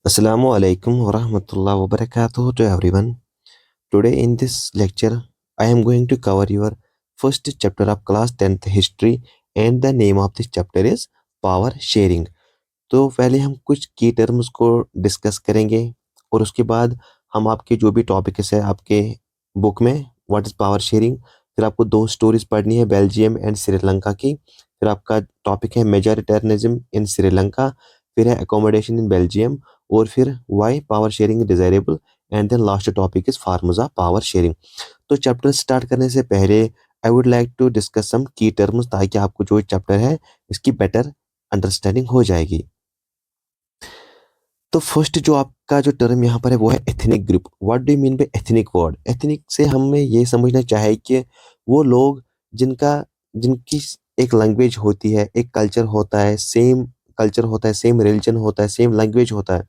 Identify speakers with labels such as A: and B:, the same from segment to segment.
A: Assalamu alaikum wa rahmatullahi wa barakatuh to everyone. Today in this lecture, I am going to cover your first chapter of class 10th history and the name of this chapter is power sharing. तो पहले हम कुछ की terms को discuss करेंगे और उसके बाद हम आपके जो भी टॉपिक्स है आपके बुक में व्हाट इज पावर शेयरिंग, फिर आपको दो स्टोरीज पढ़नी है बेल्जियम एंड श्रीलंका की, फिर आपका टॉपिक है मेजॉरिटेरियनिज्म इन श्रीलंका, फिर है अकोमोडेशन इन बेल्जियम, और फिर why power sharing desirable, and then last topic is forms of power sharing. तो चैप्टर स्टार्ट करने से पहले I would like to discuss some key terms ताकि आपको जो चैप्टर है इसकी बेटर अंडरस्टैंडिंग हो जाएगी। तो फर्स्ट जो आपका जो टर्म यहाँ पर है वो है ethnic group. What do you mean by ethnic word? Ethnic से हमें ये समझना चाहे कि वो लोग जिनका जिनकी एक लैंग्वेज होती है, एक कल्चर होता है, सेम कल्चर होता है, सेम रिलीजन होता है, सेम लैंग्वेज होता है,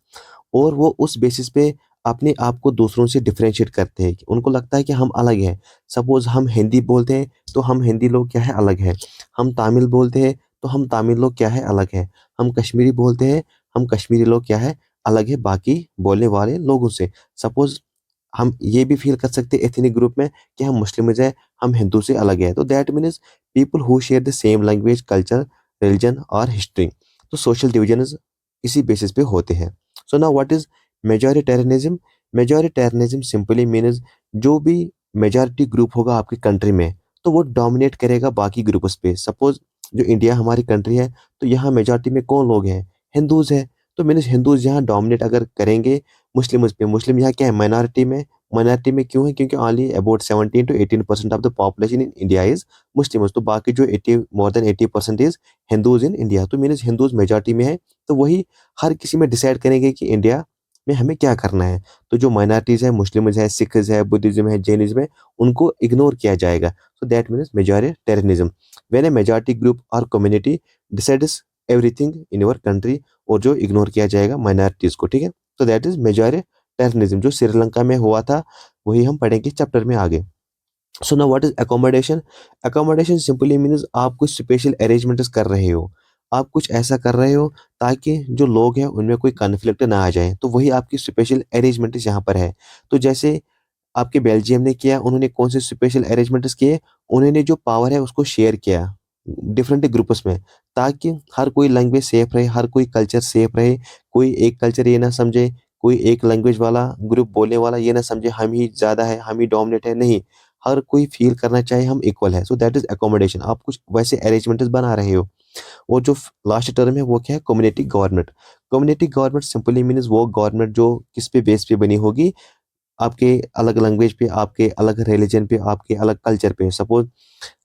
A: और वो उस बेसिस पे अपने आप को दूसरों से डिफरेंशिएट करते हैं कि उनको लगता है कि हम अलग हैं। सपोज हम हिंदी बोलते हैं तो हम हिंदी लोग क्या है अलग है, हम तमिल बोलते हैं तो हम तमिल लोग क्या है अलग है, हम कश्मीरी बोलते हैं हम कश्मीरी लोग क्या है अलग है बाकी बोलने वाले लोगों से। सपोज हम ये भी फील कर सकते हैं एथनिक ग्रुप में कि हम मुस्लिम्स हैं, हम हिंदू से अलग है, तो that means people who share the same language, culture, religion और हिस्ट्री। तो सोशल डिविजन इसी बेसिस पे होते हैं। So now what is majoritarianism? Majoritarianism simply means जो भी मेजॉरिटी ग्रुप होगा आपकी कंट्री में तो वो डोमिनेट करेगा बाकी ग्रुप्स पे। सपोज जो इंडिया हमारी कंट्री है तो यहाँ मेजॉरिटी में कौन लोग हैं? हिंदूज है। तो मीन्स हिंदूज यहाँ डोमिनेट अगर करेंगे मुस्लिम्स पे, मुस्लिम यहाँ क्या है माइनॉरिटी में। माइनॉरिटी में क्यों है? क्योंकि only about 17 to 18% of the population in India is Muslims, तो बाकी जो 80 more than 80% is Hindus in India. तो मीन्स हिंदूज मेजॉरिटी में है, तो वही हर किसी में डिसाइड करेंगे कि इंडिया में हमें क्या करना है। तो जो माइनॉरिटीज है, मुस्लिम्स है, सिख्स है, बुद्धिज्म है, जैनिज्म है, उनको इग्नोर किया जाएगा। So that means majoritarianism. When a majority group और community decides everything in your country, और जो इग्नोर किया जाएगा माइनॉरिटीज को, ठीक है। तो दैट इज मेजॉरिटेरियनिज्म जो श्रीलंका में हुआ था, वही हम पढ़ेंगे चैप्टर में आगे। So now what is accommodation? Accommodation simply means आप कुछ स्पेशल अरेंजमेंट्स कर रहे हो, आप कुछ ऐसा कर रहे हो ताकि जो लोग हैं उनमें कोई कन्फ्लिक्ट ना आ जाए, तो वही आपकी स्पेशल अरेंजमेंट यहाँ पर है। तो जैसे आपके बेल्जियम ने किया, उन्होंने कौन से स्पेशल अरेंजमेंट्स किए? उन्होंने जो पावर है उसको शेयर किया डिफरेंट ग्रुप्स में, ताकि हर कोई लैंग्वेज सेफ रहे, हर कोई कल्चर सेफ रहे। कोई एक कल्चर ये ना समझे, कोई एक लैंग्वेज वाला ग्रुप बोलने वाला ये ना समझे हम ही ज्यादा है, हम ही डोमिनेट है, नहीं। हर कोई फील करना चाहिए हम इक्वल है। So that is accommodation. आप कुछ वैसे अरेंजमेंट्स बना रहे हो। और जो लास्ट टर्म है वो क्या है? Community government. Community government simply means वो गवर्नमेंट जो किस पे बेस पे बनी होगी? आपके अलग लैंग्वेज पे, आपके अलग रिलीजन पे, आपके अलग कल्चर पे। सपोज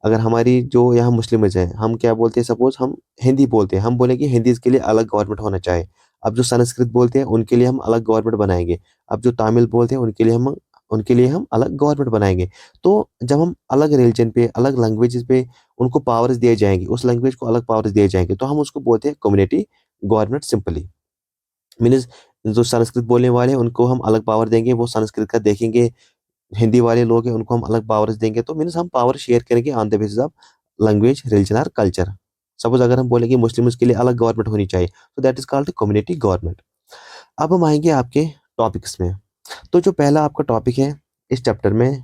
A: अगर हमारी जो यहाँ मुस्लिम्स हैं, हम क्या बोलते हैं? सपोज हम हिंदी बोलते हैं, हम बोलेंगे हिंदी के लिए अलग गवर्नमेंट होना चाहिए। अब जो संस्कृत बोलते हैं उनके लिए हम अलग गवर्नमेंट बनाएंगे। अब जो तमिल बोलते हैं उनके लिए हम अलग गवर्नमेंट बनाएंगे। तो जब हम अलग रिलीजन पे, अलग लैंग्वेजेस पे उनको पावर्स दिए जाएंगे, उस लैंग्वेज को अलग पावर्स दिए जाएंगे, तो हम उसको बोलते हैं कम्युनिटी गवर्नमेंट। सिंपली मीन्स जो संस्कृत बोलने वाले हैं उनको हम अलग पावर देंगे, वो संस्कृत का देखेंगे। हिंदी वाले लोग हैं उनको हम अलग पावर्स देंगे, तो मीन्स हम पावर शेयर करेंगे on the basis of language, religion और कल्चर। सपोज अगर हम बोलेंगे मुस्लिम्स के लिए अलग गवर्नमेंट होनी चाहिए, तो that is called community government. अब हम आएंगे आपके टॉपिक्स में। तो जो पहला आपका टॉपिक है इस चैप्टर में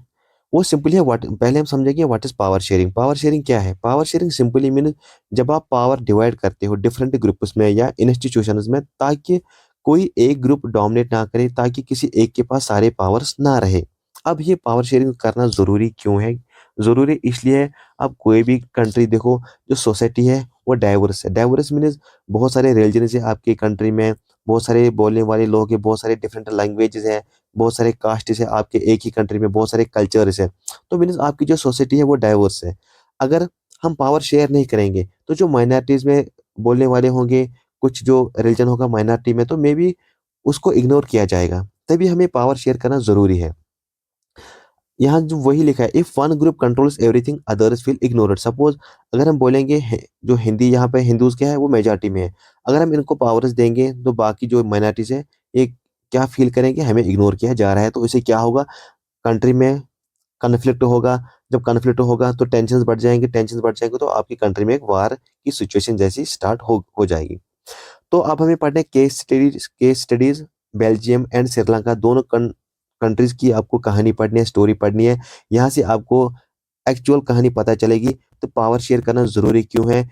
A: वो सिंपली है व्हाट, पहले हम समझेंगे what is power sharing. Power sharing क्या है? पावर शेयरिंग सिंपली मीन जब आप पावर डिवाइड करते हो डिफरेंट ग्रुप्स में या इंस्टीट्यूशंस में, ताकि कोई एक ग्रुप डोमिनेट ना करे, ताकि किसी एक के पास सारे पावर्स ना रहे। अब ये पावर शेयरिंग करना जरूरी क्यों है? जरूरी इसलिए है, अब कोई भी कंट्री देखो, जो सोसाइटी है वो डाइवर्स है। डाइवर्स मीन्स बहुत सारे रिलीजन है आपकी कंट्री में, बहुत सारे बोलने वाले लोग हैं, बहुत सारे डिफरेंट लैंग्वेजेस हैं, बहुत सारे कास्ट है आपके एक ही कंट्री में, बहुत सारे कल्चर्स है। तो मीन्स आपकी जो सोसाइटी है वो डाइवर्स है। अगर हम पावर शेयर नहीं करेंगे तो जो माइनॉरिटीज में बोलने वाले होंगे, कुछ जो रिलीजन होगा माइनॉरिटी में, तो मे बी उसको इग्नोर किया जाएगा। तभी हमें पावर शेयर करना जरूरी है। यहाँ जो वही लिखा है, if one group controls everything others feel ignored. Suppose अगर हम बोलेंगे जो हिंदी यहाँ पे हिंदूज क्या है वो मेजॉरिटी में है, अगर हम इनको पावर्स देंगे तो बाकी जो माइनॉरिटीज है ये क्या फील करेंगे? हमें इग्नोर किया जा रहा है। तो इससे क्या होगा? कंट्री में कन्फ्लिक्ट होगा। जब कन्फ्लिक्ट होगा तो टेंशन बढ़ जाएंगे, टेंशन बढ़ जाएंगे तो आपकी कंट्री में एक वार की सिचुएशन जैसी स्टार्ट हो जाएगी। तो अब हमें पढ़ना है case studies. Case studies Belgium and Sri Lanka दोनों कंट्रीज की आपको कहानी पढ़नी है, स्टोरी पढ़नी है। यहाँ से आपको एक्चुअल कहानी पता चलेगी। तो पावर शेयर करना जरूरी क्यों है?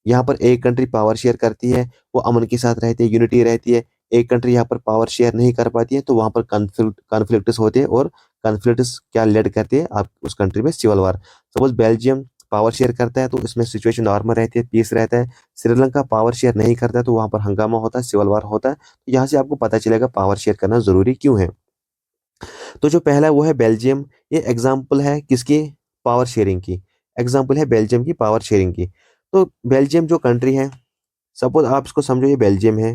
A: यहाँ पर एक कंट्री पावर शेयर करती है, वो अमन के साथ रहती है, यूनिटी रहती है। एक कंट्री यहाँ पर पावर शेयर नहीं कर पाती है, तो वहां पर कॉन्फ्लिक्ट्स होते हैं, और कॉन्फ्लिक्ट्स क्या लीड करते हैं आप उस कंट्री में? Civil war. Suppose Belgium power share करता है तो इसमें सिचुएशन नॉर्मल रहती है, पीस रहता है। श्रीलंका पावर शेयर नहीं करता है तो वहां पर हंगामा होता है, सिविल वार होता है। तो यहाँ से आपको पता चलेगा पावर शेयर करना जरूरी क्यों है। तो जो पहला है वो है बेल्जियम। ये एग्जाम्पल है किसकी? पावर शेयरिंग की। एग्जाम्पल है बेल्जियम की पावर शेयरिंग की। तो बेल्जियम जो कंट्री है, सपोज आप इसको समझो ये बेल्जियम है,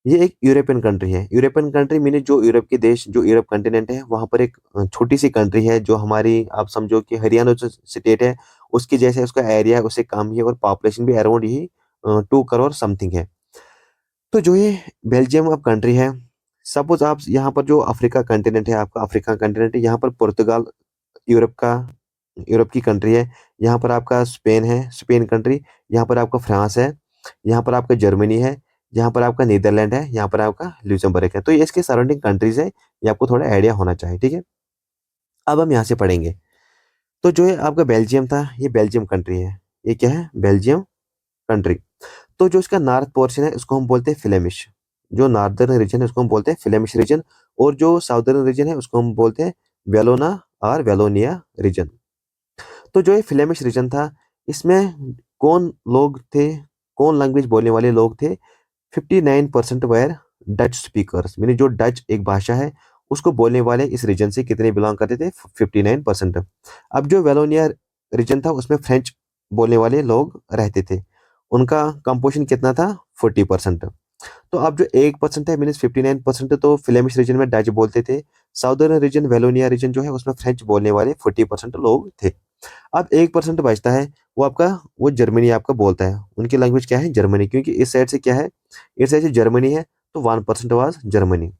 A: ये एक यूरोपियन कंट्री है। यूरोपियन कंट्री मीन जो यूरोप के देश, जो यूरोप कंटिनेंट है, वहां पर एक छोटी सी कंट्री है, जो हमारी आप समझो कि हरियाणा जो स्टेट है उसके जैसे उसका एरिया है, उससे कम ही है, और पॉपुलेशन भी अराउंड यही 2 करोड़ समथिंग है। तो जो ये बेल्जियम अब कंट्री है, सपोज आप यहाँ पर जो अफ्रीका कंटिनेंट है, आपका अफ्रीका कंटिनेंट है, यहाँ पर पुर्तगाल यूरोप का, यूरोप की कंट्री है। यहाँ पर आपका स्पेन है, स्पेन कंट्री। यहाँ पर आपका फ्रांस है। यहाँ पर आपका जर्मनी है। यहाँ पर आपका नीदरलैंड है। यहाँ पर आपका ल्यूसमबर्ग है। तो ये इसके सराउंडिंग कंट्रीज है, ये आपको थोड़ा आइडिया होना चाहिए, ठीक है। अब हम यहाँ से पढ़ेंगे। तो जो है आपका बेल्जियम था, ये बेल्जियम कंट्री है। ये क्या है? Belgium country. तो जो इसका नॉर्थ पोर्शन है उसको हम बोलते हैं फ्लेमिश। जो नॉर्दर्न रीजन है उसको हम बोलते हैं फ्लेमिश रीजन, और जो साउदर्न रीजन है उसको हम बोलते हैं वेलोना और वेलोनिया रीजन। तो जो ये फ्लेमिश रीजन था, इसमें कौन लोग थे, कौन लैंग्वेज बोलने वाले लोग थे? 59% वेर डच स्पीकर्स। यानी जो डच एक भाषा है उसको बोलने वाले इस रीजन से कितने बिलोंग करते थे? 59%। अब जो वेलोनिया रीजन था उसमें फ्रेंच बोलने वाले लोग रहते थे, उनका कंपोजिशन कितना था? 40%। तो अब जो 1% है मीन 59%, तो फ्लेमिश रीजन में डच बोलते थे। साउदर्न रीजन, वेलोनिया रीजन जो है उसमें फ्रेंच बोलने वाले 40% लोग थे। अब 1% बचता है, वो आपका, वो जर्मनी आपका बोलता है। उनकी लैंग्वेज क्या है? जर्मनी। क्योंकि इस साइड से क्या है? इस साइड से जर्मनी है, तो 1% वाज जर्मनी।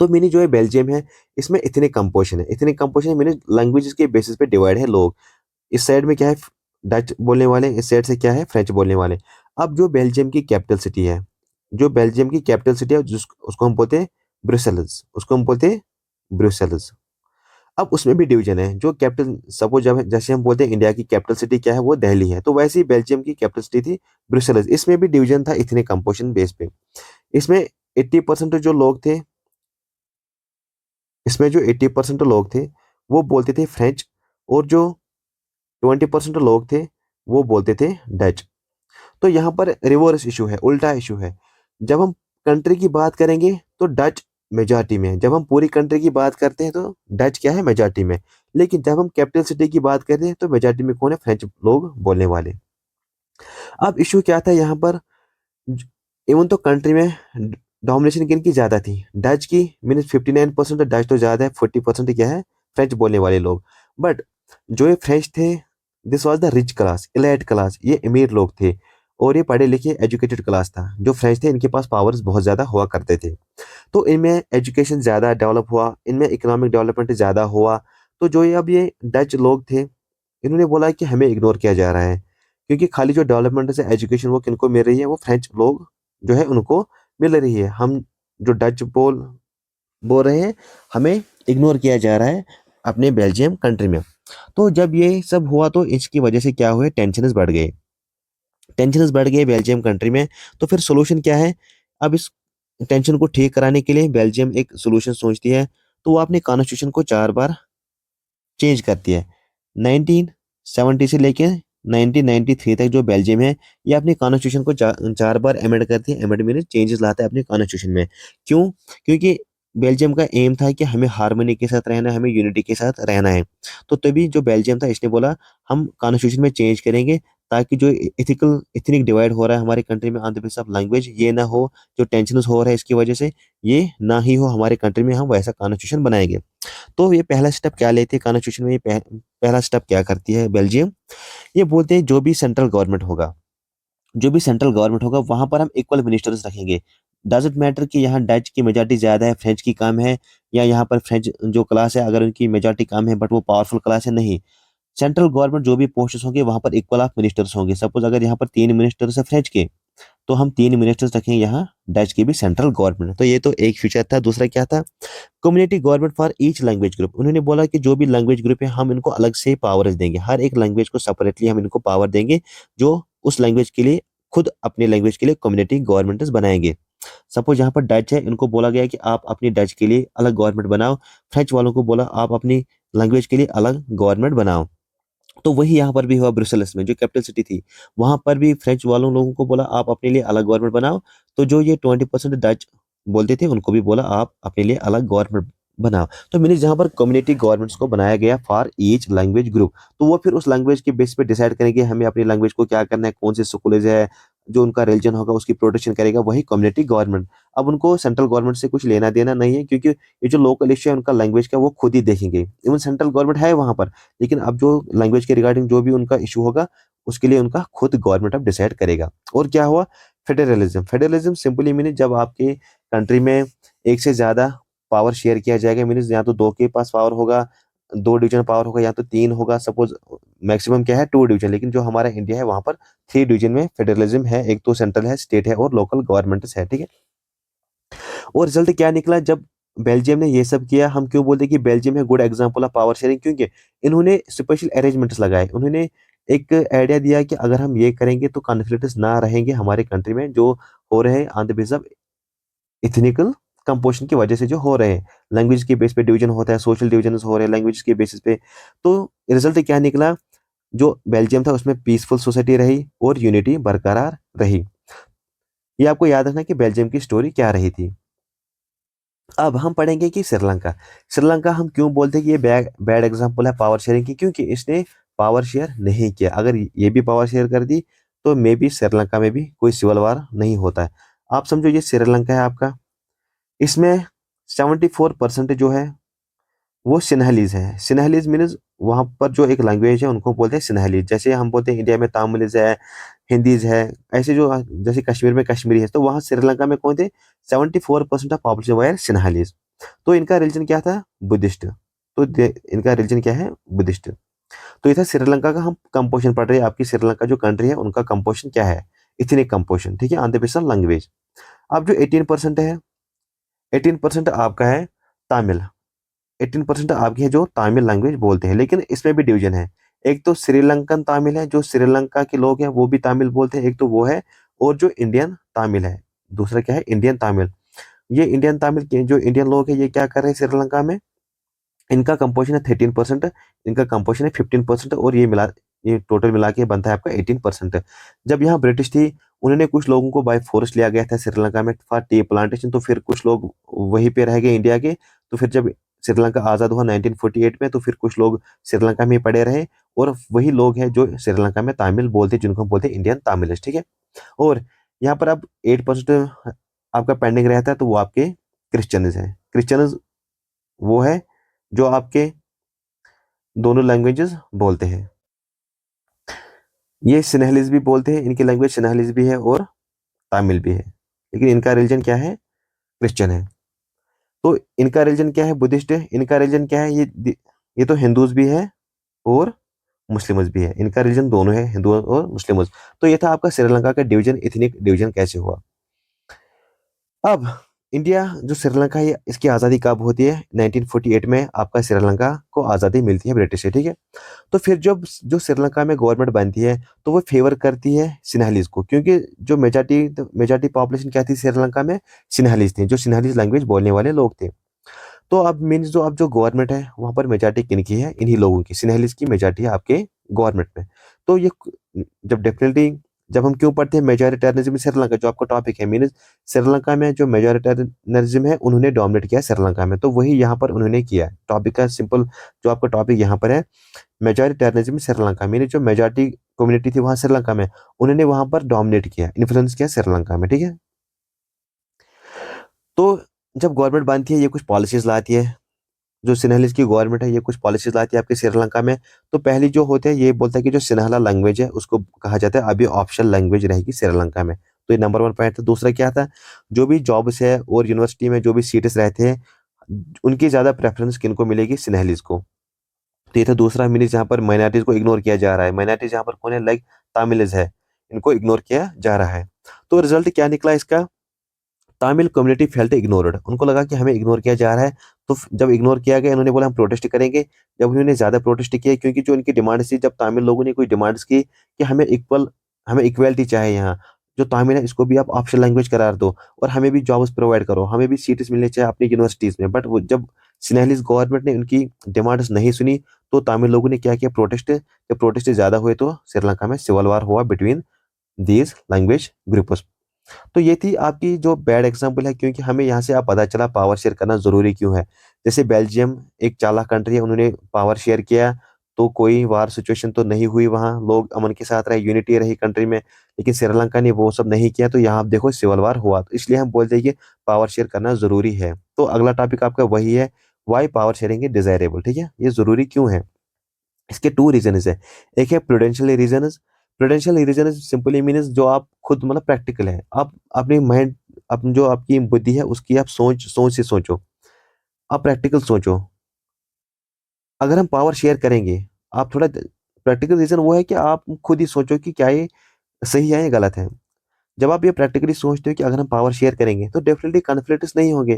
A: तो मिनी जो है बेल्जियम है, इसमें इतने कंपोजिशन है, इतने कंपोजिशन मीनी लैंग्वेज के बेसिस पे डिवाइड है लोग। इस साइड में क्या है? डच बोलने वाले, इस साइड से क्या है? फ्रेंच बोलने वाले। अब जो बेल्जियम की कैपिटल सिटी है, जो बेल्जियम की कैपिटल सिटी है उसको हम बोलते हैं ब्रुसेल्स, उसको हम बोलते हैं ब्रुसेल्स। अब उसमें भी डिवीजन है। जो कैपिटल, सपोज जब जैसे हम बोलते हैं इंडिया की कैपिटल सिटी क्या है? वो दिल्ली है, तो वैसे ही बेल्जियम की कैपिटल सिटी थी ब्रुसेल्स। इसमें भी डिवीजन था इतने कंपोजिशन बेस पे। इसमें 80% जो लोग थे, इसमें जो 80% लोग थे वो बोलते थे फ्रेंच, और जो 20% लोग थे वो बोलते थे डच। तो यहाँ पर रिवर्स इशू है, उल्टा इशू है। जब हम कंट्री की बात करेंगे तो डच मेजॉरिटी में है। जब हम पूरी कंट्री की बात करते हैं तो डच क्या है? मेजॉरिटी में। लेकिन जब हम कैपिटल सिटी की बात करते हैं तो मेजॉरिटी में कौन है? फ्रेंच लोग बोलने वाले। अब इशू क्या था यहाँ पर? इवन तो कंट्री में डोमिनेशन किन की ज्यादा थी? डच की। मीन 59% डच तो ज्यादा है, 40% क्या है? फ्रेंच बोलने वाले लोग। बट जो ये फ्रेंच थे, this was the rich class, elite class, ये अमीर लोग थे, और ये पढ़े लिखे एजुकेटेड क्लास था। जो फ्रेंच थे इनके पास पावर्स बहुत ज्यादा हुआ करते थे, तो इनमें एजुकेशन ज्यादा डेवलप हुआ, इनमें इकोनॉमिक डेवलपमेंट ज्यादा हुआ। तो जो ये अब ये डच लोग थे, इन्होंने बोला कि हमें इग्नोर किया जा रहा है, क्योंकि खाली जो डेवलपमेंट से एजुकेशन वो किनको मिल रही है? वो फ्रेंच लोग जो है उनको मिल रही है। हम जो डच बोल बोल रहे हैं, हमें इग्नोर किया जा रहा है अपने बेल्जियम कंट्री में। तो जब ये सब हुआ तो इसकी वजह से क्या हुए? टेंशन्स बढ़ गए, टेंशन्स बढ़ गए बेल्जियम कंट्री में। तो फिर सोल्यूशन क्या है? अब इस टेंशन को ठीक कराने के लिए बेल्जियम एक सोल्यूशन सोचती है। तो वो अपने कॉन्स्टिट्यूशन को 4 बार चेंज करती है। 1970 से लेके 1993 तक जो बेल्जियम है, ये अपने कॉन्स्टिट्यूशन को 4 बार अमेंड करती है। अमेंड में चेंजेस लाता है अपने कॉन्स्टिट्यूशन में। क्यों? क्योंकि बेल्जियम का एम था कि हमें हार्मनी के साथ रहना है, हमें यूनिटी के साथ रहना है। तो तभी जो बेल्जियम था इसने बोला हम कॉन्स्टिट्यूशन में चेंज करेंगे, ताकि जो इथिकल इथनिक डिवाइड हो रहा है हमारे कंट्री में on the basis of language, ये ना हो। जो टेंशन हो रहा है इसकी वजह से, ये ना ही हो हमारे कंट्री में, हम वैसा कॉन्स्टिट्यूशन बनाएंगे। तो ये पहला स्टेप क्या लेते हैं कॉन्स्टिट्यूशन में? ये पहला स्टेप क्या करती है बेल्जियम? ये बोलते हैं जो भी सेंट्रल गवर्नमेंट होगा, जो भी सेंट्रल गवर्नमेंट होगा वहां पर हम इक्वल मिनिस्टर्स रखेंगे। डजेंट मैटर कि यहाँ डच की मेजॉरिटी ज्यादा है, फ्रेंच की कम है, या यहाँ पर फ्रेंच जो क्लास है अगर उनकी मेजॉरिटी कम है बट वो पावरफुल क्लास है, नहीं। सेंट्रल गवर्नमेंट जो भी पोस्ट्स होंगे वहां पर इक्वल ऑफ मिनिस्टर्स होंगे। सपोज अगर यहाँ पर 3 मिनिस्टर्स है फ्रेंच के, तो हम 3 मिनिस्टर्स रखेंगे यहाँ डच की भी सेंट्रल गवर्नमेंट। तो ये तो एक फीचर था। दूसरा क्या था, community government for each language group. उन्होंने बोला कि जो भी लैंग्वेज ग्रुप है हम इनको अलग से पावर्स देंगे, हर एक लैंग्वेज को सेपरेटली हम इनको पावर देंगे, जो उस लैंग्वेज के लिए खुद अपनी लैंग्वेज के लिए कम्युनिटी गवर्नमेंट्स बनाएंगे। सपोज यहाँ पर डच है, इनको बोला गया कि आप अपनी डच के लिए अलग गवर्नमेंट बनाओ, फ्रेंच वालों को बोला आप अपनी लैंग्वेज के लिए अलग गवर्नमेंट बनाओ। तो वही यहाँ पर भी हुआ ब्रुसेल्स में, जो कैपिटल सिटी थी, वहां पर भी फ्रेंच वालों लोगों को बोला आप अपने लिए अलग गवर्नमेंट बनाओ। तो जो ये 20% डच बोलते थे उनको भी बोला आप अपने लिए अलग गवर्नमेंट बनाओ। तो मैंने जहाँ पर कम्युनिटी गवर्नमेंट्स को बनाया गया फॉर ईच लैंग्वेज ग्रुप, तो वो फिर उस लैंग्वेज के बेस पे डिसाइड करेंगे हमें अपनी लैंग्वेज को क्या करना है, कौन से स्कूलेज है, जो उनका रिलीजन होगा उसकी प्रोटेक्शन करेगा वही कम्युनिटी गवर्नमेंट। अब उनको सेंट्रल गवर्नमेंट से कुछ लेना देना नहीं है, क्योंकि ये जो लोकल इश्यू है उनका लैंग्वेज का वो खुद ही देखेंगे। इवन सेंट्रल गवर्नमेंट है वहां पर, लेकिन अब जो लैंग्वेज के रिगार्डिंग जो भी उनका इशू होगा उसके लिए उनका खुद गवर्नमेंट अब डिसाइड करेगा। और क्या हुआ, फेडरलिज्म। फेडरलिज्म सिंपली मीनिंग जब आपके कंट्री में एक से ज्यादा पावर शेयर किया जाएगा, मीनिंग या तो दो के पास पावर होगा, दो डिवीजन पावर होगा, या तो तीन होगा। सपोज मैक्सिमम क्या है, टू डिवीजन, लेकिन जो हमारा इंडिया है वहां पर थ्री डिवीजन में फेडरलिज्म है। एक तो सेंट्रल है, स्टेट है और लोकल गवर्नमेंट है, ठीक है। और रिजल्ट क्या निकला जब बेल्जियम ने ये सब किया। हम क्यों बोलते हैं कि बेल्जियम है good example of power sharing, क्योंकि इन्होंने स्पेशल अरेंजमेंट्स लगाए। उन्होंने एक आइडिया दिया कि अगर हम ये करेंगे तो कॉन्फ्लिक्ट्स ना रहेंगे हमारे कंट्री में, जो हो रहे हैं on the basis of ethnical composition की वजह से जो हो रहे हैं। लैंग्वेज के बेस पे डिवीजन होता है, सोशल डिवीजन हो रहे हैं लैंग्वेज के बेसिस पे। तो रिजल्ट क्या निकला, जो बेल्जियम था उसमें पीसफुल सोसाइटी रही और यूनिटी बरकरार रही। ये आपको याद रखना कि बेल्जियम की स्टोरी क्या रही थी। अब हम पढ़ेंगे कि श्रीलंका। श्रीलंका हम क्यों बोलते हैं कि ये बैड बैड एग्जांपल है पावर शेयरिंग की, क्योंकि इसने पावर शेयर नहीं किया। अगर ये भी पावर शेयर कर दी तो मे बी श्रीलंका में भी कोई सिविल वार नहीं होता है। आप समझो ये श्रीलंका है आपका, इसमें 74% जो है वो सिन्हलीज है। सिन्हलीज मीन्स वहां पर जो एक लैंग्वेज है उनको बोलते हैं सिन्हलीज। जैसे हम बोलते हैं इंडिया में तमिलीज है, हिंदीज है, ऐसे जो जैसे कश्मीर में कश्मीरी है, तो वहां श्रीलंका में कौन थे, 74% ऑफ पॉपुलेशन वायर सिन्हलीज। तो इनका रिलीजन क्या था, बुद्धिस्ट। तो इनका रिलीजन क्या है, बुद्धिस्ट। तो ये था श्रीलंका का। हम कंपोजिशन पढ़ रहे हैं, आपकी श्रीलंका जो कंट्री है उनका कंपोजिशन क्या है, इथनिक कंपोजिशन, ठीक है, on the basis of language. अब जो 18% है, 18% आपका है तमिल। 18% आपकी है जो तमिल लैंग्वेज बोलते हैं, लेकिन इसमें भी डिवीजन है। एक तो श्रीलंकन तमिल है, जो श्रीलंका के लोग हैं वो भी तमिल बोलते हैं, एक तो वो है। और जो इंडियन तमिल है, दूसरा क्या है, इंडियन तमिल। ये इंडियन तमिल के जो इंडियन लोग हैं ये क्या कर रहे हैं श्रीलंका में, इनका कंपोजिशन है 13%, इनका कंपोजिशन है 15%, और ये टोटल मिला के बनता है आपका 18%। जब यहाँ ब्रिटिश थी, उन्होंने कुछ लोगों को बाय फोर्स लिया गया था श्रीलंका में फॉर टी प्लांटेशन, तो फिर कुछ लोग वहीं पे रह गए इंडिया के। तो फिर जब श्रीलंका आज़ाद हुआ 1948 में, तो फिर कुछ लोग श्रीलंका में ही पड़े रहे, और वही लोग हैं जो श्रीलंका में तमिल बोलते हैं, जिनको हम बोलते हैं इंडियन तमिलिस्ट, ठीक है। और यहाँ पर अब 8% आपका पेंडिंग रहता है, तो वो आपके क्रिश्चियंस हैं। क्रिश्चियंस वो है जो आपके दोनों लैंग्वेजेस बोलते हैं। ये सिन्हलीज भी बोलते हैं, इनकी लैंग्वेज सिन्हलीज भी है और तमिल भी है, लेकिन इनका रिलीजन क्या है, क्रिश्चियन है। तो इनका रिलीजन क्या है, बुद्धिस्ट है। इनका रिलीजन क्या है, ये तो हिंदूज भी है और मुस्लिम्स भी है। इनका रिलीजन दोनों है, हिंदू और मुस्लिम्स। तो ये था आपका श्रीलंका का डिवीजन, इथनिक डिवीजन कैसे हुआ। अब इंडिया जो श्रीलंका है इसकी आज़ादी कब होती है, 1948 में आपका श्रीलंका को आज़ादी मिलती है ब्रिटिश से, ठीक है। तो फिर जब जो श्रीलंका में गवर्नमेंट बनती है तो वो फेवर करती है सिन्हलीज को, क्योंकि जो मेजॉरिटी पॉपुलेशन क्या थी श्रीलंका में, सिन्हलीज थी, जो सिन्हलीज लैंग्वेज बोलने वाले लोग थे। तो अब मीन्स जो अब जो गवर्नमेंट है वहां पर मेजॉरिटी किनकी है, इन्हीं लोगों की, सिन्हलीज की मेजॉरिटी है आपके गवर्नमेंट में। तो ये जब डेफिनेटली जब हम क्यों पढ़ते हैं मेजॉरिटेरियनिज्म श्रीलंका, जो आपका टॉपिक है, मीन्स श्रीलंका में जो मेजॉरिटेरियनिज्म है उन्होंने डोमिनेट किया श्रीलंका में, तो वही यहाँ पर उन्होंने किया। टॉपिक का सिंपल जो आपका टॉपिक यहाँ पर है, मेजॉरिटेरियनिज्म श्रीलंका, मीन जो मेजॉरिटी कम्युनिटी थी वहां श्रीलंका में, उन्होंने वहां पर डोमिनेट किया, इन्फ्लुएंस किया श्रीलंका में, ठीक है। तो जब गवर्नमेंट बनती है ये कुछ पॉलिसीज लाती है, जो सिन्हलीज की गवर्नमेंट है ये कुछ पॉलिसीज लाती है आपके श्रीलंका में। तो पहली जो होते हैं ये बोलता है कि जो सिन्हाला लैंग्वेज है उसको कहा जाता है अभी ऑप्शनल लैंग्वेज रहेगी श्रीलंका में। तो ये नंबर 1 पॉइंट था। दूसरा क्या था, जो भी जॉब्स है और यूनिवर्सिटी में जो भी सीट्स रहते हैं उनकी ज्यादा प्रेफरेंस किनको मिलेगी, सिन्हलीज को। तो ये था दूसरा मीनिंग, जहाँ पर माइनॉरिटीज को इग्नोर किया जा रहा है। माइनॉरिटीज यहाँ पर कौन है, लाइक तमिलिस है, इनको इग्नोर किया जा रहा है। तो रिजल्ट क्या निकला इसका? तमिल कम्युनिटी फेल्ट इग्नोर्ड, उनको लगा कि हमें इग्नोर किया जा रहा है। तो जब इग्नोर किया गया, इन्होंने बोला हम प्रोटेस्ट करेंगे। जब उन्होंने ज्यादा प्रोटेस्ट किया, क्योंकि जो इनकी डिमांड थी, जब तमिल लोगों ने कोई डिमांड्स की कि हमें इक्वलिटी चाहिए, यहाँ जो तमिल है इसको भी आप ऑप्शनल लैंग्वेज करार दो, और हमें भी जॉब्स प्रोवाइड करो, हमें भी सीट्स मिलने चाहिए अपनी यूनिवर्सिटीज में। बट वो जब सिनेहलिस गवर्नमेंट ने उनकी डिमांड्स नहीं सुनी, तो तमिल लोगों ने क्या किया, प्रोटेस्ट। जब प्रोटेस्ट ज्यादा हुए तो श्रीलंका में सिविल वार हुआ बिटवीन दीज लैंग्वेज ग्रुप्स। तो ये थी आपकी जो बैड एग्जांपल है, क्योंकि हमें यहाँ से आप पता चला पावर शेयर करना जरूरी क्यों है। जैसे बेल्जियम एक चालाक कंट्री है, उन्होंने पावर शेयर किया तो कोई वार सिचुएशन तो नहीं हुई, वहां लोग अमन के साथ रहे, यूनिटी रही कंट्री में। लेकिन श्रीलंका ने वो सब नहीं किया, तो यहाँ आप देखो सिविल वार हुआ। तो इसलिए हम बोलते हैं कि पावर शेयर करना जरूरी है। तो अगला टॉपिक आपका वही है, why power sharing is desirable. ठीक है, ये जरूरी क्यों है? इसके टू रीजन है। एक है prudential reason. Prudential reason simply means जो आप खुद मतलब प्रैक्टिकल है, आप अपनी माइंड, अपनी जो आपकी बुद्धि है उसकी आप सोच सोच से सोचो, आप प्रैक्टिकल सोचो। अगर हम पावर शेयर करेंगे, आप थोड़ा प्रैक्टिकल रीजन वो है कि आप खुद ही सोचो कि क्या ये सही है या गलत है। जब आप ये प्रैक्टिकली सोचते हो कि अगर हम पावर शेयर करेंगे तो डेफिनेटली कॉन्फ्लिक्ट्स नहीं होंगे,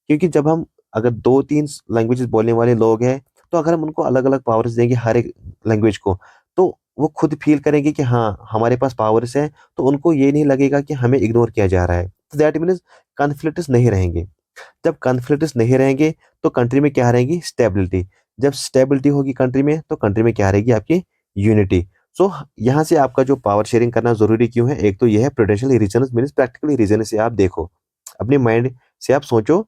A: क्योंकि जब हम अगर 2-3 लैंग्वेजेस बोलने वाले लोग हैं, तो अगर हम उनको अलग अलग पावर्स देंगे हर एक लैंग्वेज को, तो वो खुद फील करेंगे कि हाँ हमारे पास पावर्स है, तो उनको ये नहीं लगेगा कि हमें इग्नोर किया जा रहा है। तो दैट मीन्स कॉन्फ्लिक्ट्स नहीं रहेंगे। जब कॉन्फ्लिक्ट्स नहीं रहेंगे तो कंट्री में क्या रहेगी, स्टेबिलिटी। जब स्टेबिलिटी होगी कंट्री में, तो कंट्री में क्या रहेगी, आपकी यूनिटी। सो यहाँ से आपका जो पावर शेयरिंग करना जरूरी क्यों है, एक तो ये है प्रोटेंशियल रीजन मीन प्रैक्टिकली रीजन से आप देखो, अपने माइंड से आप सोचो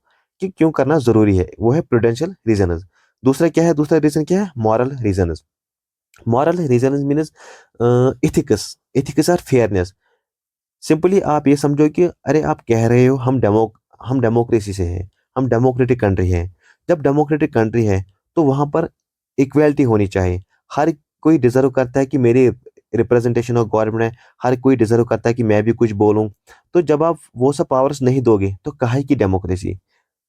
A: कि क्यों करना जरूरी है, वो है प्रूडेंशियल रीजन। दूसरा क्या है, दूसरा रीजन क्या है, moral reason. Moral reason means ethics, ethics और फेयरनेस। सिंपली आप ये समझो कि अरे आप कह रहे हो हम डेमोक्रेसी से हैं, हम डेमोक्रेटिक कंट्री हैं। जब डेमोक्रेटिक कंट्री है तो वहां पर इक्वेलिटी होनी चाहिए। हर कोई डिजर्व करता है कि मेरी रिप्रेजेंटेशन ऑफ गवर्नमेंट है, हर कोई डिजर्व करता है कि मैं भी कुछ बोलूं। तो जब आप वो सब पावर्स नहीं दोगे तो काहे की डेमोक्रेसी।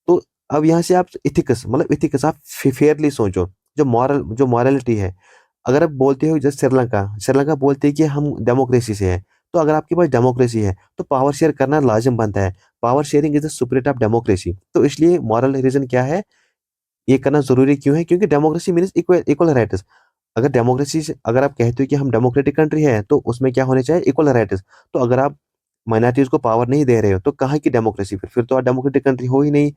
A: तो अब यहाँ से आप इथिक्स मतलब इथिक्स आप फेयरली सोचो, जो मॉरलिटी है। अगर आप बोलते हो जैसे श्रीलंका श्रीलंका बोलते हैं कि हम डेमोक्रेसी से हैं, तो अगर आपके पास डेमोक्रेसी है तो पावर शेयर करना लाजिम बनता है। Power sharing is the spirit of democracy. तो इसलिए मॉरल रीजन क्या है, ये करना जरूरी क्यों है, क्योंकि democracy means equal equal rights. अगर डेमोक्रेसी से अगर आप कहते हो कि हम डेमोक्रेटिक कंट्री है, तो उसमें क्या होने चाहिए, इक्वल राइट्स। तो अगर आप माइनॉरिटीज को पावर नहीं दे रहे हो, तो कहाँ की डेमोक्रेसी, फिर तो आप डेमोक्रेटिक कंट्री हो ही नहीं।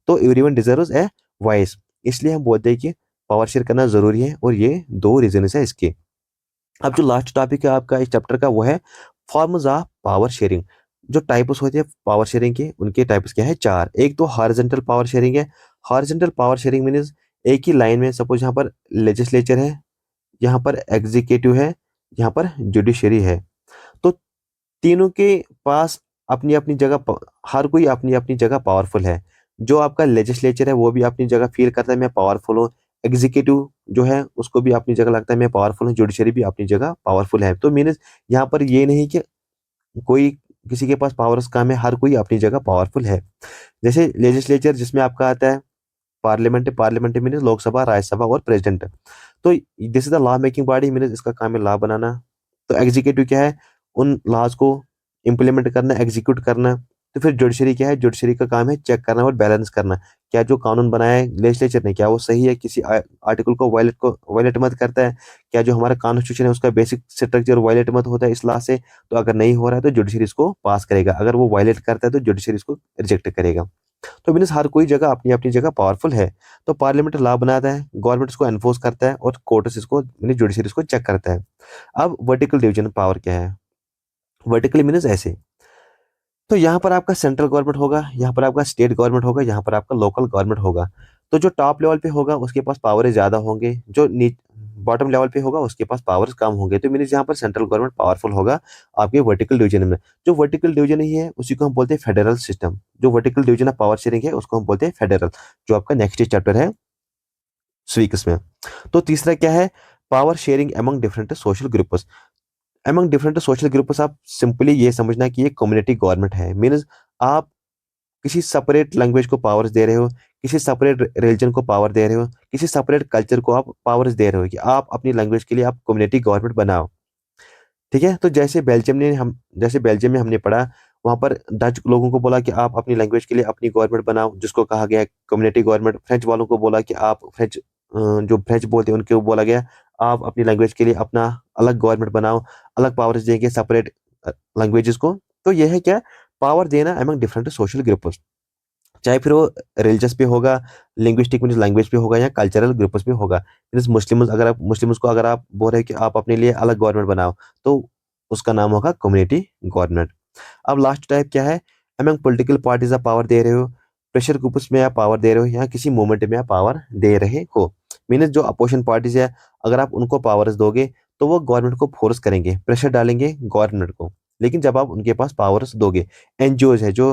A: तो एवरीवन डिजर्व्स ए वॉइस। इसलिए हम बोलते हैं कि पावर शेयर करना जरूरी है, और ये दो रीजन है इसके। अब जो लास्ट टॉपिक है आपका इस चैप्टर का, वो है फॉर्म्स ऑफ पावर शेयरिंग। जो टाइप्स होते हैं पावर शेयरिंग के, उनके टाइप्स क्या है, चार। एक तो हॉरिजॉन्टल पावर शेयरिंग है। हॉरिजॉन्टल पावर शेयरिंग मीन्स एक ही लाइन में, सपोज यहाँ पर लेजिस्लेचर है, यहाँ पर एग्जीक्यूटिव है, यहाँ पर जुडिशरी है। तो तीनों के पास अपनी अपनी जगह हर कोई अपनी अपनी जगह पावरफुल है। जो आपका लेजिस्लेचर है वो भी अपनी जगह फील करता है मैं पावरफुल हूँ। एग्जीक्यूटिव जो है उसको भी अपनी जगह लगता है मैं पावरफुल हूँ। जुडिशरी भी अपनी जगह पावरफुल है। तो मीन्स यहाँ पर ये नहीं कि कोई किसी के पास पावर्स कम है, हर कोई अपनी जगह पावरफुल है। जैसे लेजिस्लेचर जिसमें आपका आता है parliament, parliament means Lok Sabha, Rajya Sabha और प्रेसिडेंट। तो this is the law making body means इसका काम है लॉ बनाना। तो एग्जीक्यूटिव क्या है, उन लॉज को इम्प्लीमेंट करना, एग्जीक्यूट करना। तो फिर जुडिशरी क्या है, जुडिशरी का काम है चेक करना और बैलेंस करना, क्या जो कानून बनाया है लेजिस्लेचर ने क्या वो सही है, किसी आर्टिकल को वायलेट मत करता है, क्या जो हमारा कॉन्स्टिट्यूशन है उसका बेसिक स्ट्रक्चर वायलेट मत होता है इस लॉ से। तो अगर नहीं हो रहा है तो जुडिशरी इसको पास करेगा, अगर वो वायलेट करता है तो जुडिशरी इसको रिजेक्ट करेगा। तो मीन्स हर कोई जगह अपनी अपनी जगह पावरफुल है। तो पार्लियामेंट लॉ बनाता है, गवर्नमेंट इसको एनफोर्स करता है, और कोर्ट्स इसको यानी जुडिशरी इसको चेक करता है। अब वर्टिकल डिवीजन पावर क्या है, वर्टिकली मीन्स ऐसे। तो यहाँ पर आपका सेंट्रल गवर्नमेंट होगा, यहाँ पर आपका स्टेट गवर्नमेंट होगा, यहाँ पर आपका लोकल गवर्नमेंट होगा। तो जो टॉप लेवल पे होगा उसके पास पावर ज्यादा होंगे, जो बॉटम लेवल पे होगा उसके पास पावर्स कम होंगे। तो मीन्स यहाँ पर सेंट्रल गवर्नमेंट पावरफुल होगा आपके वर्टिकल डिवीजन में। जो वर्टिकल डिवीजन ही है उसी को हम बोलते हैं फेडरल सिस्टम। जो vertical division of power sharing है उसको हम बोलते हैं फेडरल, जो आपका नेक्स्ट चैप्टर है स्वीक्स में। तो तीसरा क्या है, power sharing among different social groups. Among different social groups आप सिंपली ये समझना कि ये कम्युनिटी गवर्नमेंट है। मीन्स आप किसी सेपरेट लैंग्वेज को पावर्स दे रहे हो, किसी सेपरेट रिलीजन को पावर दे रहे हो, किसी सेपरेट कल्चर को आप पावर्स दे रहे हो कि आप अपनी लैंग्वेज के लिए आप कम्युनिटी गवर्नमेंट बनाओ। ठीक है। तो जैसे बेल्जियम में हमने पढ़ा, वहां पर डच लोगों को बोला कि आप अपनी लैंग्वेज के लिए अपनी गवर्नमेंट बनाओ, जिसको कहा गया कम्युनिटी गवर्नमेंट। फ्रेंच वालों को बोला कि आप जो फ्रेंच बोलते हैं उनको बोला गया आप अपनी लैंग्वेज के लिए अपना अलग गवर्नमेंट बनाओ, अलग पावर्स देंगे सेपरेट लैंग्वेजेस को। तो यह है क्या, पावर देना अमंग डिफरेंट सोशल ग्रुप्स, चाहे फिर वो रिलीजियस पे होगा, लिंग्विस्टिक मीन लैंग्वेज पे होगा, या कल्चरल ग्रुप्स पे होगा। मीन्स मुस्लिम्स को अगर आप बोल रहे हैं कि आप अपने लिए अलग गवर्नमेंट बनाओ, तो उसका नाम होगा कम्युनिटी गवर्नमेंट। अब लास्ट टाइप क्या है, अमंग पॉलिटिकल पार्टीज आप पावर दे रहे हो, प्रेशर ग्रुप्स में आप पावर दे रहे हो, या किसी मूवमेंट में आप पावर दे रहे हो। मीन्स जो अपोजिशन पार्टीज है, अगर आप उनको पावर्स दोगे तो वो गवर्नमेंट को फोर्स करेंगे, प्रेशर डालेंगे गवर्नमेंट को। लेकिन जब आप उनके पास पावर्स दोगे, एनजीओज है जो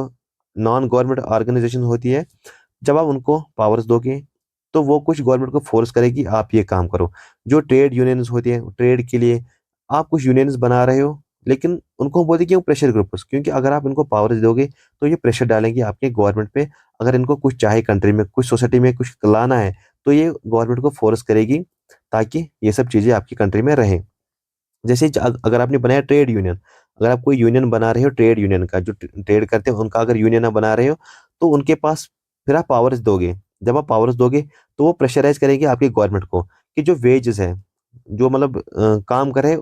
A: नॉन गवर्नमेंट ऑर्गेनाइजेशन होती है, जब आप उनको पावर्स दोगे तो वो कुछ गवर्नमेंट को फोर्स करेगी आप ये काम करो। जो ट्रेड यूनियंस होती है, ट्रेड के लिए आप कुछ यूनियंस बना रहे हो, लेकिन उनको बोलते कि वो प्रेशर ग्रुप्स, क्योंकि अगर आप इनको पावर्स दोगे तो ये प्रेशर डालेंगे आपके गवर्नमेंट पे। अगर इनको कुछ चाहे कंट्री में, कुछ सोसाइटी में कुछ लाना है, तो ये गवर्नमेंट को फोर्स करेगी ताकि ये सब चीजें आपकी कंट्री में रहें। जैसे अगर आपने बनाया ट्रेड यूनियन, अगर आप कोई यूनियन बना रहे हो ट्रेड यूनियन का, जो ट्रेड करते हैं उनका अगर यूनियन आप बना रहे हो, तो उनके पास फिर आप पावर्स दोगे। जब आप पावर्स दोगे तो वो प्रेशराइज करेंगे आपकी गवर्नमेंट को कि जो वेजेस है, जो मतलब काम करे,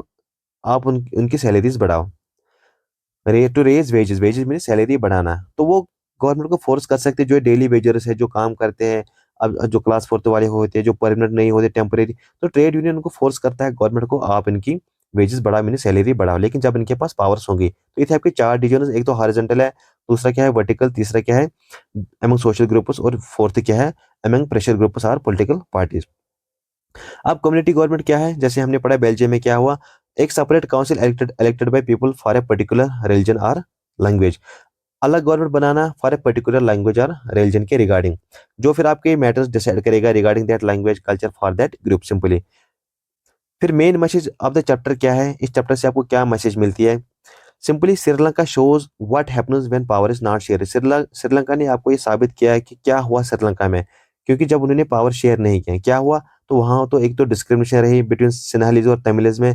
A: आप उनकी सैलरीज बढ़ाओ। To raise wages, wages mean salary बढ़ाना। तो वो गवर्नमेंट को फोर्स कर सकते हैं, जो डेली वेजर्स है जो काम करते हैं, अब जो क्लास फोर्थ वाले होते हैं जो परमानेंट नहीं होते, टेम्परेरी। तो ट्रेड यूनियन उनको फोर्स करता है गवर्नमेंट को, आप इनकी वेजेस बढ़ाओ, मीन सैलरी बढ़ाओ। लेकिन जब इनके पास पावर्स होंगी, तो ये थे आपके चार डिविजन, एक तो हॉरिजॉन्टल है, दूसरा क्या है वर्टिकल, तीसरा क्या है अमंग सोशल ग्रुप्स, और फोर्थ क्या है among pressure groups are political parties. अब कम्युनिटी गवर्नमेंट क्या है, जैसे हमने पढ़ा बेल्जियम में क्या हुआ, एक separate council elected by people for a particular religion or language. अलग गवर्नमेंट बनाना फॉर ए पर्टिकुलर लैंग्वेज और रिलीजन के रिगार्डिंग, जो फिर आपके मैटर्स डिसाइड करेगा regarding that language culture for that group simply. फिर main message of the chapter क्या है, इस चैप्टर से आपको क्या मैसेज मिलती है। Simply Sri Lanka shows what happens when power is not share. Sri Lanka ने आपको ये साबित किया है कि क्या हुआ श्रीलंका में, क्योंकि जब उन्होंने पावर शेयर नहीं किया, क्या हुआ, तो वहां तो एक तो डिस्क्रिमिनेशन रही बिटवीन सिन्हालीज और तमिलिज में।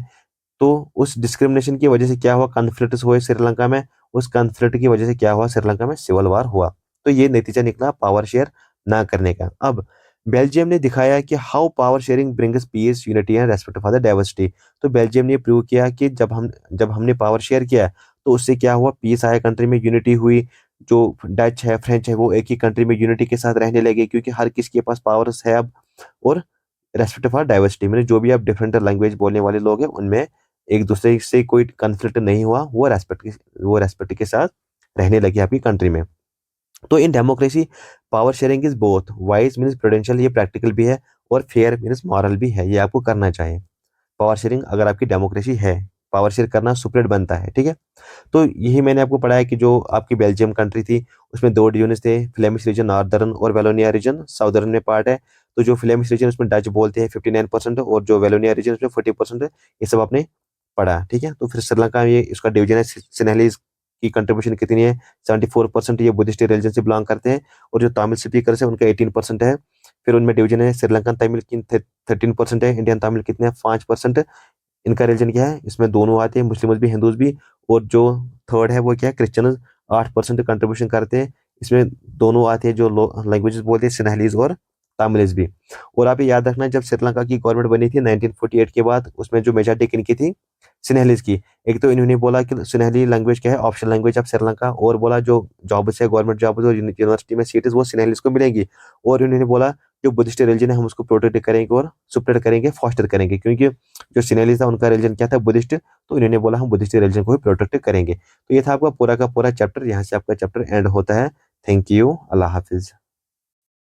A: तो उस डिस्क्रिमिनेशन की वजह से क्या हुआ, कॉन्फ्लिक्ट हुए श्रीलंका में। उस कॉन्फ्लिक्ट की वजह से क्या हुआ, श्रीलंका में सिविल वार हुआ। तो ये नतीजा निकला पावर शेयर ना करने का। अब बेल्जियम ने दिखाया कि how power sharing brings peace, unity and respect for the diversity. तो बेल्जियम ने प्रूव किया कि जब हमने पावर शेयर किया, तो उससे क्या हुआ, पीस आया कंट्री में, यूनिटी हुई। जो डच है, फ्रेंच है, वो एक ही कंट्री में यूनिटी के साथ रहने लगे, क्योंकि हर किसी के पास पावर्स है अब। और रेस्पेक्ट फॉर डाइवर्सिटी, मैंने जो भी आप डिफरेंट लैंग्वेज बोलने वाले लोग हैं, उनमें एक दूसरे से कोई कन्फ्लिक्ट नहीं हुआ, वो रेस्पेक्ट के साथ रहने लगे आपकी कंट्री में। तो in democracy power sharing is both wise means prudential, ये प्रैक्टिकल भी है, और फेयर मीन्स मॉरल भी है, ये आपको करना चाहिए। पावर शेयरिंग अगर आपकी डेमोक्रेसी है, पावर शेयर करना सुपरेट बनता है, ठीक है। तो यही मैंने आपको पढ़ाया कि जो आपकी बेल्जियम कंट्री थी, उसमें दो रीजन थे, फ्लेमिश रीजन नॉर्दर्न और वेलोनिया रीजन साउदर्न में पार्ट है। तो जो फ्लेमिश रीजन उसमें डच बोलते हैं 59%, और जो वेलोनिया रीजन उसमें 40% है। ये सब आपने पढ़ा, ठीक है। तो फिर श्रीलंका में ये इसका डिवीजन है, सिन्हलीज की कंट्रीब्यूशन कितनी है, 74%, ये बुद्धिस्ट रिलीजन से बिलोंग करते हैं। और जो तमिल स्पीकर्स है उनका 18% है। फिर उनमें डिवीजन है, श्रीलंकन तमिल की 13% है, इंडियन तमिल कितने हैं 5%। इनका रिलीजन क्या है, इसमें दोनों आते हैं, मुस्लिम भी हिंदूज भी। और जो थर्ड है वो क्या है, क्रिश्चियन 8% कंट्रीब्यूशन करते हैं। इसमें दोनों आते हैं जो लैंग्वेजेस बोलते हैं, सिन्हलीज और तमिलिज भी। और आप ये याद रखना, जब श्रीलंका की गवर्नमेंट बनी थी 1948 के बाद, उसमें जो मेजॉरिटी किनकी थी, सिन्हलीज की। एक तो इन्होंने बोला कि सिन्हली लैंग्वेज क्या है, ऑप्शनल लैंग्वेज ऑफ श्रीलंका, और बोला जो जॉब्स है, गवर्नमेंट जॉब्स और यूनिवर्सिटी में सीट्स वो सिन्हलीज को मिलेंगी। और इन्होंने बोला जो बुद्धिस्ट रिलीजन है हम उसको प्रोटेक्ट करेंगे और सुप्रेट करेंगे, फॉस्टर करेंगे, क्योंकि जो सिन्हली था उनका रिलीजन क्या था, बुद्धिस्ट। तो इन्होंने बोला हम बुद्धिस्ट रिलीजन को ही प्रोटेक्ट करेंगे। तो ये था आपका पूरा का पूरा चैप्टर, यहाँ से आपका चैप्टर एंड होता है। Thank you, Allah Hafiz.